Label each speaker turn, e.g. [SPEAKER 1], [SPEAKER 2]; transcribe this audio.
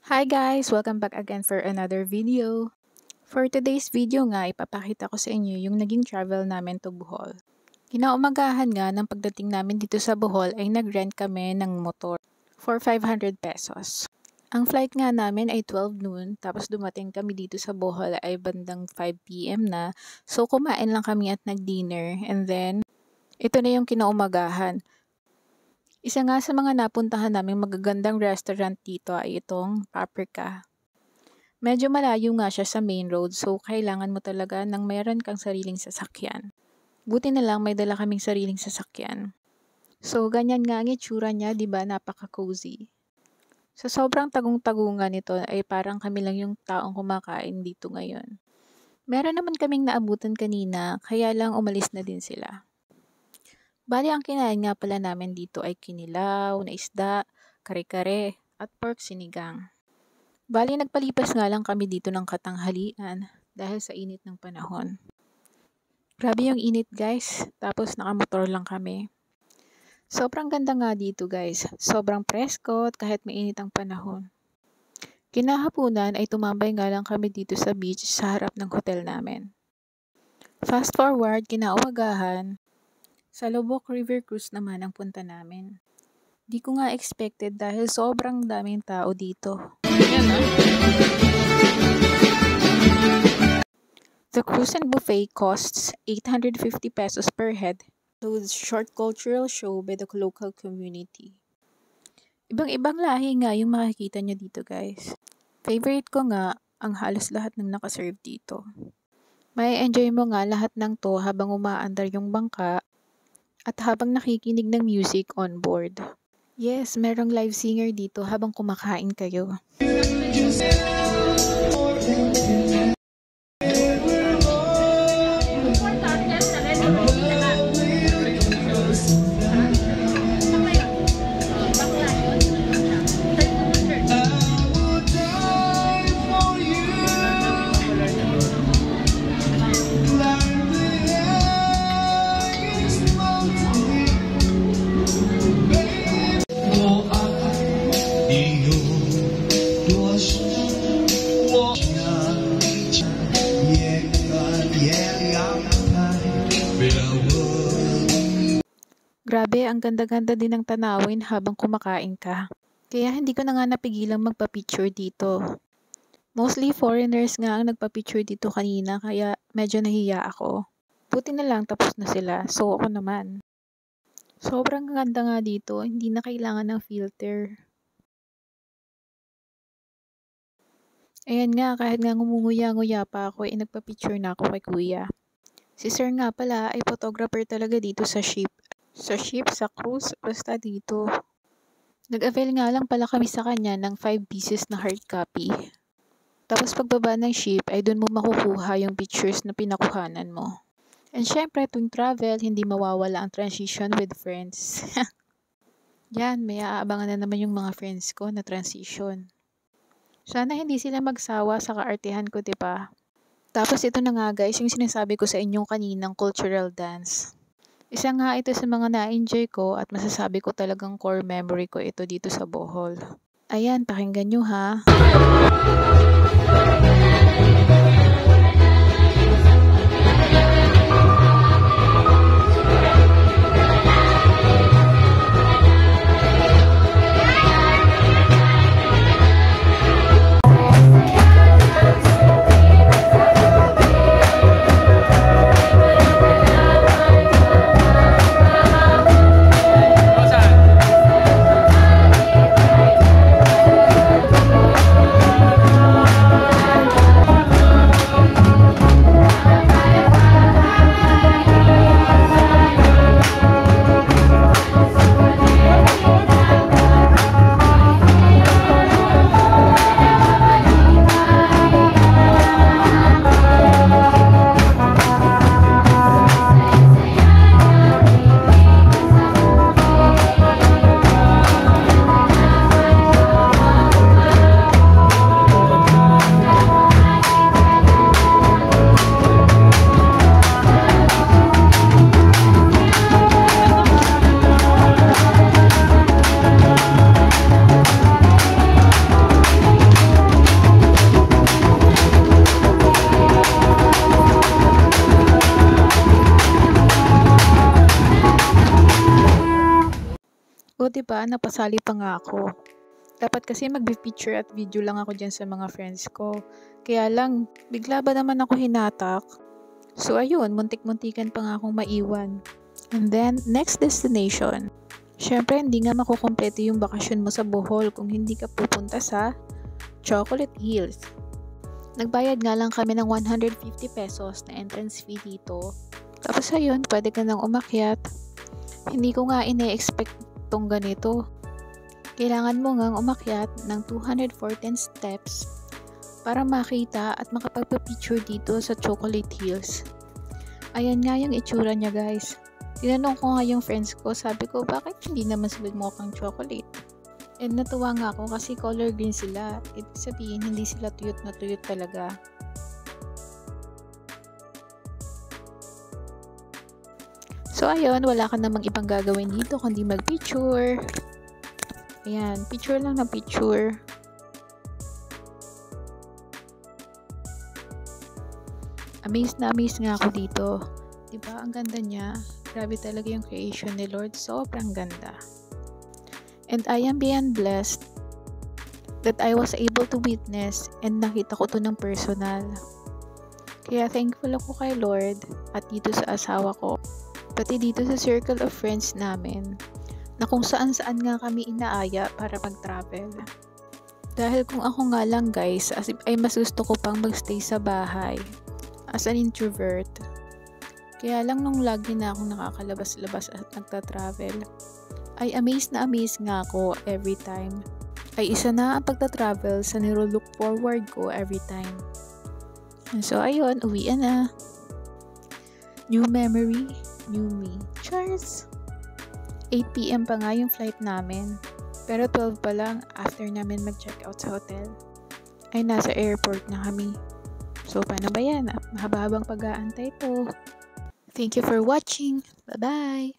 [SPEAKER 1] Hi guys! Welcome back again for another video. For today's video nga, ipapakita ko sa inyo yung naging travel namin to Bohol. Kinaumagahan nga ng pagdating namin dito sa Bohol ay nag-rent kami ng motor for 500 pesos. Ang flight nga namin ay 12 noon, tapos dumating kami dito sa Bohol ay bandang 5 PM na. So kumain lang kami at nag-dinner, and then ito na yung kinaumagahan. Isa nga sa mga napuntahan naming magagandang restaurant dito ay itong Paprika. Medyo malayo nga siya sa main road, so kailangan mo talaga ng mayroon kang sariling sasakyan. Buti na lang may dala kaming sariling sasakyan. So ganyan nga ang itsura niya, 'di ba? Napaka-cozy. Sa sobrang tagong-tagungan nito ay parang kami lang yung taong kumakain dito ngayon. Meron naman kaming naabutan kanina, kaya lang umalis na din sila. Bali, ang kinain nga pala namin dito ay kinilaw na isda, kare-kare, at pork sinigang. Bali, nagpalipas nga lang kami dito ng katanghalian dahil sa init ng panahon. Grabe yung init guys, tapos nakamotor lang kami. Sobrang ganda nga dito guys, sobrang presko at kahit mainit ang panahon. Kinahapunan ay tumambay nga lang kami dito sa beach sa harap ng hotel namin. Fast forward, kinaumagahan, sa Lubok River Cruise naman ang punta namin. Di ko nga expected dahil sobrang daming tao dito. The cruise and buffet costs 850 pesos per head. Includes short cultural show by the local community. Ibang-ibang lahi nga yung makikita nyo dito guys. Favorite ko nga ang halos lahat ng nakaserve dito. May enjoy mo nga lahat ng to habang umaandar yung bangka at habang nakikinig ng music on board. Yes, merong live singer dito habang kumakain kayo. Grabe, ang ganda-ganda din ng tanawin habang kumakain ka. Kaya hindi ko na nga napigilang magpa-picture dito. Mostly foreigners nga ang nagpa-picture dito kanina, kaya medyo nahiya ako. Buti na lang tapos na sila, so ako naman. Sobrang ganda nga dito, hindi na kailangan ng filter. Ayan nga, kahit nga ngumunguya-nguya pa ako, nagpa-picture na ako kay kuya. Si sir nga pala ay photographer talaga dito sa ship. Sa cruise, basta dito. Nag-avail nga lang pala kami sa kanya ng 5 pieces na hard copy. Tapos pagbaba ng ship ay doon mo makukuha yung pictures na pinakuhanan mo. And syempre, tuwing travel, hindi mawawala ang transition with friends. Yan, may aabangan na naman yung mga friends ko na transition. Sana hindi sila magsawa sa kaartehan ko, diba? Tapos ito na nga guys, yung sinasabi ko sa inyong kaninang cultural dance. Isa nga ito sa mga na-enjoy ko at masasabi ko talagang core memory ko ito dito sa Bohol. Ayan, pakinggan nyo ha. 'Diba, napasali pa nga ako. Dapat kasi magpi-picture at video lang ako dyan sa mga friends ko. Kaya lang, bigla ba naman ako hinatak? So ayun, muntik-muntikan pa nga akong maiwan. And then, next destination. Syempre, hindi nga makukumpleto yung bakasyon mo sa Bohol kung hindi ka pupunta sa Chocolate Hills. Nagbayad nga lang kami ng 150 pesos na entrance fee dito. Tapos ayun, pwede ka nang umakyat. Hindi ko nga ine-expect tong ganito. Kailangan mo ngang umakyat ng 214 steps para makita at makapagpa-picture dito sa Chocolate Hills. Ayan nga yung itsura niya, guys. Tinanong ko nga yung friends ko, sabi ko, bakit hindi naman sila mukhang chocolate? And natuwa nga ako kasi color green sila. Ibig sabihin, hindi sila tuyot na tuyot talaga. So ayun, wala ka namang ibang gagawin dito kundi mag-picture. Ayan, picture lang na picture. Amazed na amazed nga ako dito. Diba, ang ganda niya. Grabe talaga yung creation ni Lord. Sobrang ganda. And I am beyond blessed that I was able to witness and nakita ko to ng personal. Kaya thankful ako kay Lord at dito sa asawa ko. Pati dito sa circle of friends namin na kung saan-saan nga kami inaaya para mag-travel. Dahil kung ako nga lang, guys, ay mas gusto ko pang magstay sa bahay as an introvert. Kaya lang nung lagi na akong nakakalabas-labas at nagta-travel, ay amazed nga ako every time. Ay isa na ang pagta-travel sa niro-look forward ko every time. And so ayun, uwian na. New memory, new me. Cheers! 8 PM pa nga yung flight namin. Pero 12 pa lang after namin mag-check out sa hotel, ay nasa airport na kami. So paano ba yan? Mahaba-habang pag-aantay to. Thank you for watching. Bye-bye!